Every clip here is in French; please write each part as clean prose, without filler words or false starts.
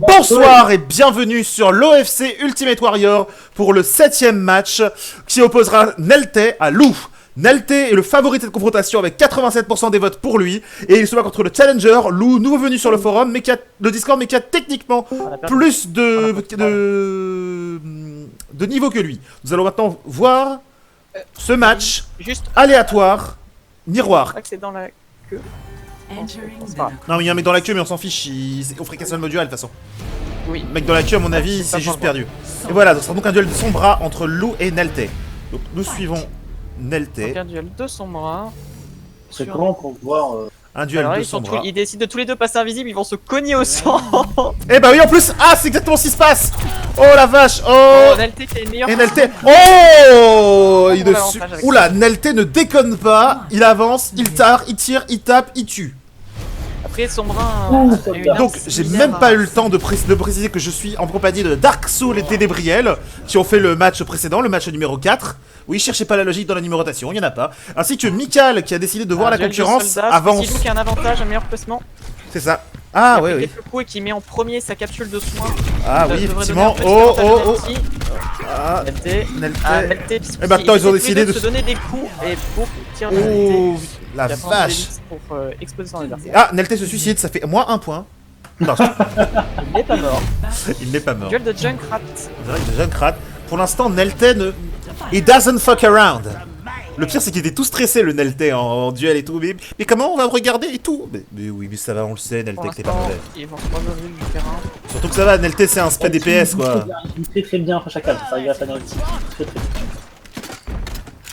Bonsoir et bienvenue sur l'OFC Ultimate Warrior pour le 7ème match qui opposera Nelte à Lou. Nelte est le favori de cette confrontation avec 87% des votes pour lui et il se bat contre le challenger Lou, nouveau venu sur le forum, mais qui a le Discord, mais qui a techniquement plus de niveau que lui. Nous allons maintenant voir ce match aléatoire, miroir. Je crois que c'est dans la queue. Non mais il y a un mec dans la queue mais on s'en fiche, on ferait qu'un seul mode duel de toute façon. Oui. Le mec dans la queue à mon avis c'est juste perdu. Et voilà, ce sera donc un duel de son bras entre Lou et Nelte. Donc nous suivons Nelte. Donc un duel de son bras. C'est comment pour voir Un duel Alors, de son bras. ils décident de tous les deux passer invisibles, ils vont se cogner au sang. Eh bah oui en plus, ah c'est exactement ce qui se passe. Oh la vache, oh Nelte qui a une meilleure. et Nelte, oh il l'avantage avec Oula, Nelte ne déconne pas, il avance, il tire, il tape, il tue. Après son bras. a une Donc arme j'ai similaire même pas eu le temps de préciser que je suis en compagnie de Dark Soul et Ténébriel qui ont fait le match précédent, le match numéro 4. Oui, cherchez pas la logique dans la numérotation, il y en a pas. Ainsi que Mikal qui a décidé de voir la concurrence avance. C'est lui qui a un avantage, un meilleur placement. C'est ça. Ah ouais, oui. Quelques coups et qui met en premier sa capsule de soin. Ah oui, effectivement. Oh, oh, oh. Ah, Nelte. Et maintenant ils ont décidé de se donner des coups et pour tirer de Oh, la Nelte. vache. Pour exposer son adversaire. Ah, Nelte se suicide, ça fait moins un point. Non, Il n'est pas mort. il n'est pas mort. Duel de Junkrat. C'est vrai que de Junkrat. Pour l'instant, Nelte ne... He doesn't fuck around. Le pire, c'est qu'il était tout stressé, le Nelte, en duel et tout. Mais comment on va regarder et tout mais oui, mais ça va, on le sait, Nelte, que t'es pas mauvais. Ils vont se croiser au milieu du terrain. Surtout que ça va, Nelte, c'est un spé DPS, quoi. Il joue très bien après chaque case, ça arrive à faire ici. Très bien.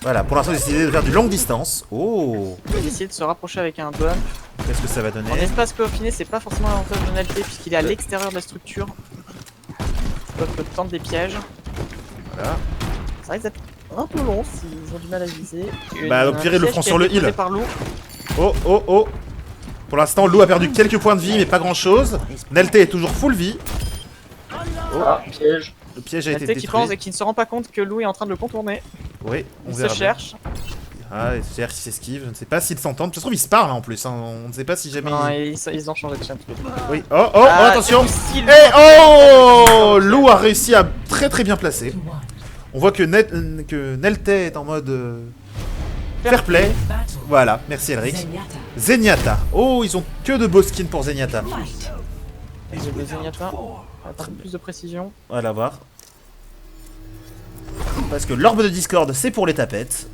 Voilà, pour l'instant, j'ai décidé de faire du longue distance. Oh, Il va essayer de se rapprocher avec un bump. qu'est-ce que ça va donner? En espace confiné, c'est pas forcément l'avantage de Nelte puisqu'il est à l'extérieur de la structure. Il peut tenter des pièges. Voilà. Ça risque d'être un peu long s'ils ont du mal à viser. Bah, donc, Pierre, ils le feront sur le heal. Par Lou. Oh, oh, oh. Pour l'instant, Lou a perdu quelques points de vie, mais pas grand-chose. Nelte est toujours full vie. Ah, piège. Le piège a été Nelte qui pense détruit. et qui ne se rend pas compte que Lou est en train de le contourner. Oui, on Il se verra bien. cherche. Ah, il se cherche, il s'esquive. Je ne sais pas s'ils s'entendent. Ça se trouve, ils se parlent hein, en plus. Hein. On ne sait pas si jamais. Non, ils ont changé de chaîne. Oui. Oh, oh, oh, attention. C'est possible. Et oh, Lou a réussi à très bien placer. On voit que Nelte est en mode fair play. Voilà, merci Elric. Zenyatta. Oh, ils ont que de beaux skins pour Zenyatta. J'ai le Zenyatta. Un peu plus de précision. On va la voir. Parce que l'orbe de Discord, c'est pour les tapettes.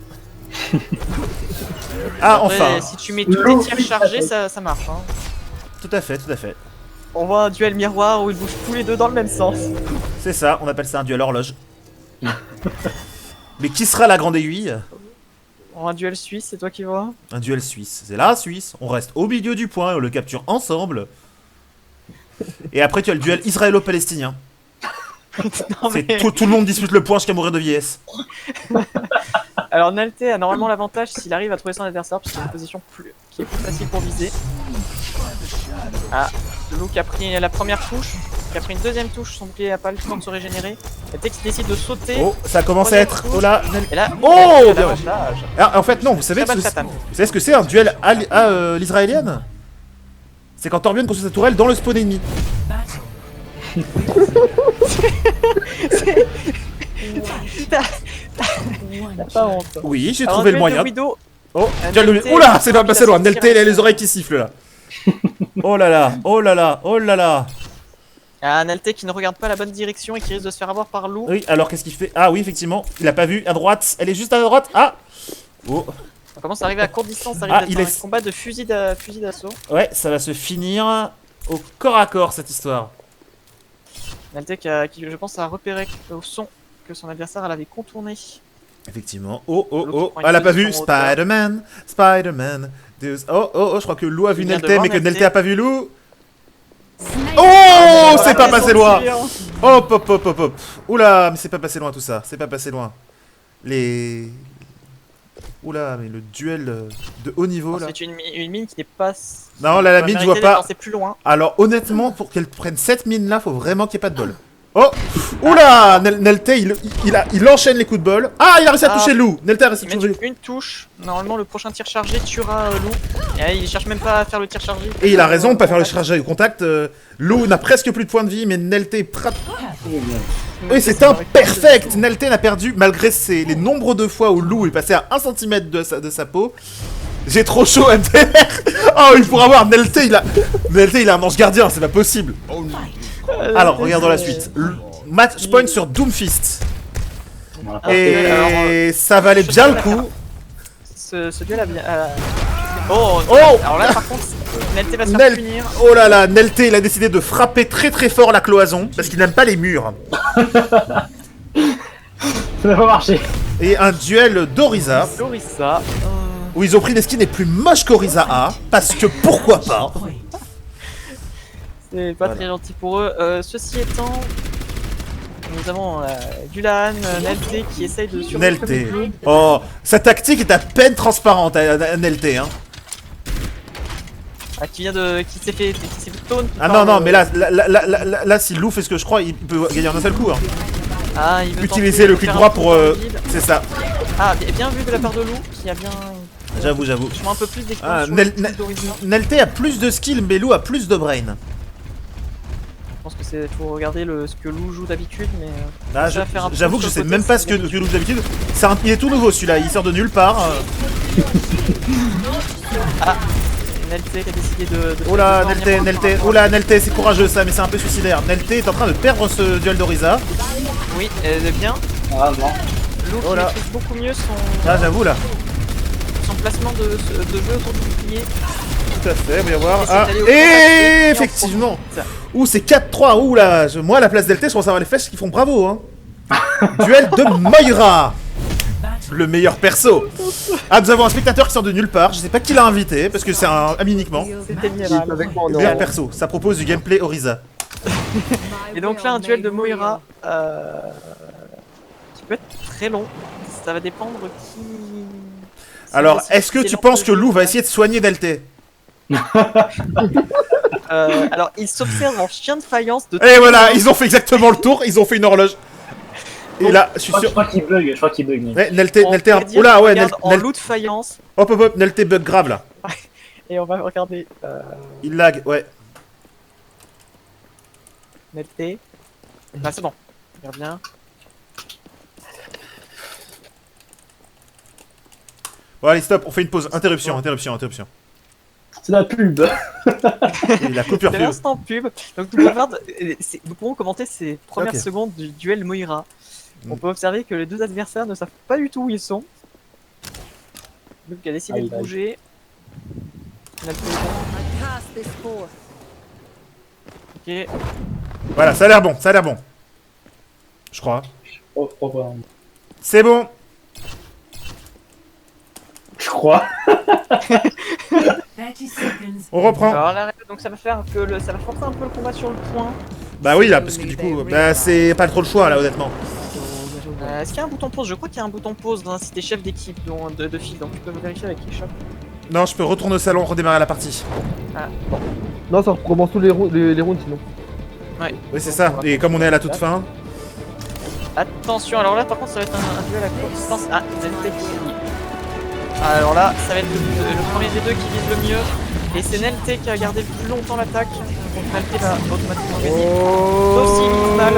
Ah, Après, enfin. si tu mets tous les tirs chargés, ça marche. Hein. Tout à fait, tout à fait. On voit un duel miroir où ils bougent tous les deux dans le même sens. C'est ça, on appelle ça un duel horloge. Mais qui sera la grande aiguille? Un duel suisse, c'est toi qui vois. Un duel suisse. C'est la Suisse. On reste au milieu du point et on le capture ensemble. Et après, tu as le duel israélo-palestinien. Non, C'est mais... tout le monde dispute le point jusqu'à mourir de vieillesse. Alors Nelte a normalement l'avantage s'il arrive à trouver son adversaire parce qu'il a une position qui est plus facile pour viser. Ah, Lou qui a pris la première touche, qui a pris une deuxième touche, son bouclier n'a pas le temps de se régénérer. Et qui décide de sauter. Oh, ça commence à être. Oh là. Et là, Oh, il a bien l'avantage. Ah, en fait, non, vous savez, Très bonne tatame. vous savez ce que c'est un duel à l'israélienne? C'est quand Torbjörn construit sa tourelle dans le spawn ennemi. T'as pas honte. Oui, j'ai Alors, trouvé le duel de moyen. Widow. Oh, Un tiens, Nelte, oula, c'est pas il a passé loin. sorti Nelte, il a les oreilles qui sifflent là. Oh là là, oh là là, oh là là. Ah, Nelte qui ne regarde pas la bonne direction et qui risque de se faire avoir par Lou. Oui, alors qu'est-ce qu'il fait? Ah oui, effectivement, il a pas vu. À droite, elle est juste à droite. Ah. Oh. On commence à arriver à courte distance, ça Ah, arrive il d'être est- un combat de fusil d'assaut. Ouais, ça va se finir au corps à corps cette histoire. Nelte qui, je pense, a repéré au son que son adversaire elle avait contourné. Effectivement. Oh, oh, Lou qui oh. prend une Elle a pas vu. position en hauteur. Spider-Man. Spider-Man. Oh, oh, oh. Je crois que Lou a vu Il vient de Nelte, voir mais que Nelte. Nelte a pas vu Lou. Ah, Oh, c'est pas ils passé sont loin. tirés. Hop, hop, hop, hop, hop. Oula, mais c'est pas passé loin tout ça. C'est pas passé loin. Les. Oula, mais le duel de haut niveau là. C'est une mine qui n'est pas. Non, là, la mine, je vois pas. C'est plus loin. Alors, honnêtement, pour qu'elle prenne cette mine là, faut vraiment qu'il n'y ait pas de bol. Oh. Oula, Nelte, il enchaîne les coups de bol. Ah, il a réussi à Ah. toucher Lou. Nelte a réussi à Il met toucher Lou. une touche. Normalement, le prochain tir chargé tuera Lou. Et il cherche même pas à faire le tir chargé. Et il a raison de pas faire le chargé au contact. Lou n'a presque plus de points de vie, mais Nelte est Oui, c'est un perfect. Nelte n'a perdu, malgré les nombreux de fois où Lou est passé à 1 cm de sa peau. J'ai trop chaud, MDR. Oh, il pourra voir. Nelte, il a un ange gardien, c'est pas possible. Alors, regardons la suite. Match point sur Doomfist. Voilà. Et ça valait bien le coup. Ce duel a bien. Oh, Oh. alors là, par contre, Nelte va se faire Nel- punir. Oh là là, Nelte, il a décidé de frapper très très fort la cloison parce qu'il n'aime pas les murs. Ça n'a pas marché. Et un duel d'Oriza Lorissa. où ils ont pris des skins les plus moches qu'Oriza a parce que pourquoi pas. C'est pas très gentil pour eux. Ceci étant, nous avons Dulan, Nelte qui essaye de survivre comme il peut. Nelte. Oh, sa tactique est à peine transparente à Nelte. Hein. Qui s'est fait taunt. Ah par non, le- mais là, si Lou fait ce que je crois, il peut gagner en un seul coup. Hein. Ah, il veut Utiliser tenter le de clic faire droit un pour... tour dans le vide. c'est ça. Ah, bien vu de la part de Lou, qui a bien... J'avoue. Je vois un peu plus Ah, d'expérience sur Nel- le style d'Horizon. Nelte a plus de skill, mais Lou a plus de brain. Je pense que c'est faut regarder ce que Lou joue d'habitude, mais... Ah, ça va faire un peu j'avoue que je sur sais le même côté, pas ce que Lou d'habitude. Il est tout nouveau celui-là, il sort de nulle part. Nelte qui a décidé de Oh là, de faire Nelte, un oh là, Nelte, c'est courageux ça, mais c'est un peu suicidaire. Nelte est en train de perdre ce duel d'Oriza. Oui, bien. Ah non. Lou Oh qui là. maîtrise beaucoup mieux Ah, j'avoue là. son placement de jeu autour du bouclier. Tout à fait, voyons voir. Et c'est Ah, d'aller au et contact, effectivement. et en profite. Ouh, c'est 4-3. Ouh là, moi à la place d'Elte, je pense avoir les flèches qui font bravo. Hein. Duel de Moira. Le meilleur perso. Ah, nous avons un spectateur qui sort de nulle part. Je sais pas qui l'a invité, parce que c'est un ami uniquement. C'était Miral. Avec moi, Le non. meilleur perso. Ça propose du gameplay Oriza. Et donc là, un duel de Moira qui peut être très long. Ça va dépendre qui... Alors, si- est-ce que si tu lance penses le que jeu, Lou va ouais. essayer de soigner Delte? Alors, il s'observe en chien de faïence de... Et voilà, ils ont fait exactement le tour, ils ont fait une horloge. Et là, je suis Je sûr. crois qu'il bug, je crois qu'il bug. Mec. Ouais, Nelte, On Nelte, pourrait dire oula, qu'on ouais, regarde Nelte, en loup de faïence, hop, hop, hop, Nelte bug grave là. et on va regarder Il lag, ouais. Nelte. Ah, c'est bon. Regarde bien. Bon, allez, stop, on fait une pause. Interruption. C'est la pub. Et la coupure C'est pub. l'instant pub. Donc nous pouvons commenter ces premières Ok. secondes du duel Moira. On Mm. peut observer que les deux adversaires ne savent pas du tout où ils sont. Luke a décidé Aïe, de aïe. bouger. Nelte est bon. Ok. Voilà, ça a l'air bon. Je crois. Oh, bon. C'est bon. Je crois. On reprend. Alors là, donc ça va faire que ça va forcer un peu le combat sur le point. Bah oui, là, parce que du coup, bah c'est pas trop le choix là, honnêtement. Est-ce qu'il y a un bouton pause? Je crois qu'il y a un bouton pause dans si t'es chef d'équipe de file, donc tu peux vérifier avec les chefs. Non, je peux retourner au salon, redémarrer la partie. Non, ça recommence tous les rounds sinon. Oui, c'est ça. Et comme on est à la toute fin. Attention, alors là par contre ça va être un duel à courte distance. Ah, Nelte qui... Alors là, ça va être le premier des deux qui vise le mieux. Et c'est Nelte qui a gardé le plus longtemps l'attaque. Donc Nelte va automatiquement gagner. Sauf s'il mise mal.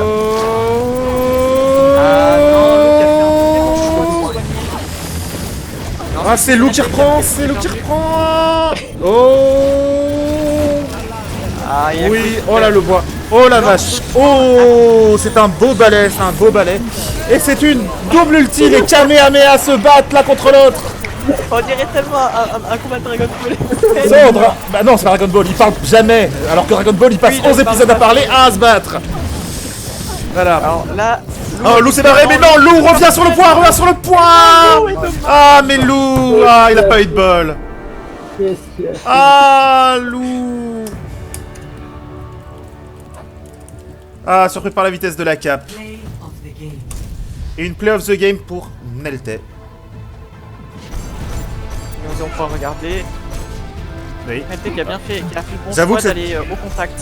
Ah non, Luke a fait un très bon choix de se soigner. Non, Ah, c'est Lou qui Nelte reprend, a c'est Lou qui perdu. reprend. Oh. Ah, il y a Oui, Quick. oh là le bois. Oh la vache. Oh, c'est un beau balai, Et c'est une double ulti, les Kamehameha se battent l'un contre l'autre. On dirait tellement un combat de Dragon Ball. Sandra. Bah non, c'est pas Dragon Ball, il parle jamais. Alors que Dragon Ball, il passe Oui, il 11 parle épisodes à pas. parler, un à se battre. Voilà. Alors là... Oh, Lou s'est barré, mais non, Lou revient sur le point, Ah, mais Lou, ah, il a pas eu de bol. Qu'est-ce qu'il y a? Ah, Lou. Ah, surpris par la vitesse de la cape. Et une play of the game pour Nelte. Nous allons pouvoir regarder. Oui. Nelte qui a bien fait, qui a fait le bon J'avoue choix que c'est- d'aller au contact.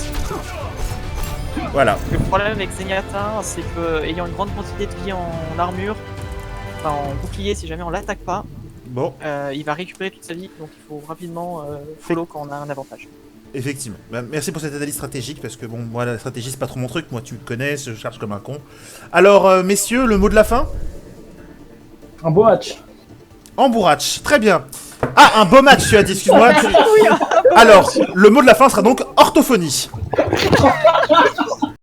Voilà. Le problème avec Zenyatta, c'est que ayant une grande quantité de vie en armure, enfin en bouclier si jamais on l'attaque pas, Bon, il va récupérer toute sa vie, donc il faut rapidement follow quand on a un avantage. effectivement. Bah, merci pour cette analyse stratégique, parce que bon, moi, la stratégie, c'est pas trop mon truc. Moi, tu me connais, je charge comme un con. Alors, messieurs, le mot de la fin? Un beau match. Embourrach, très bien. Ah, un beau match, tu as dit, excuse-moi. Alors, le mot de la fin sera donc orthophonie.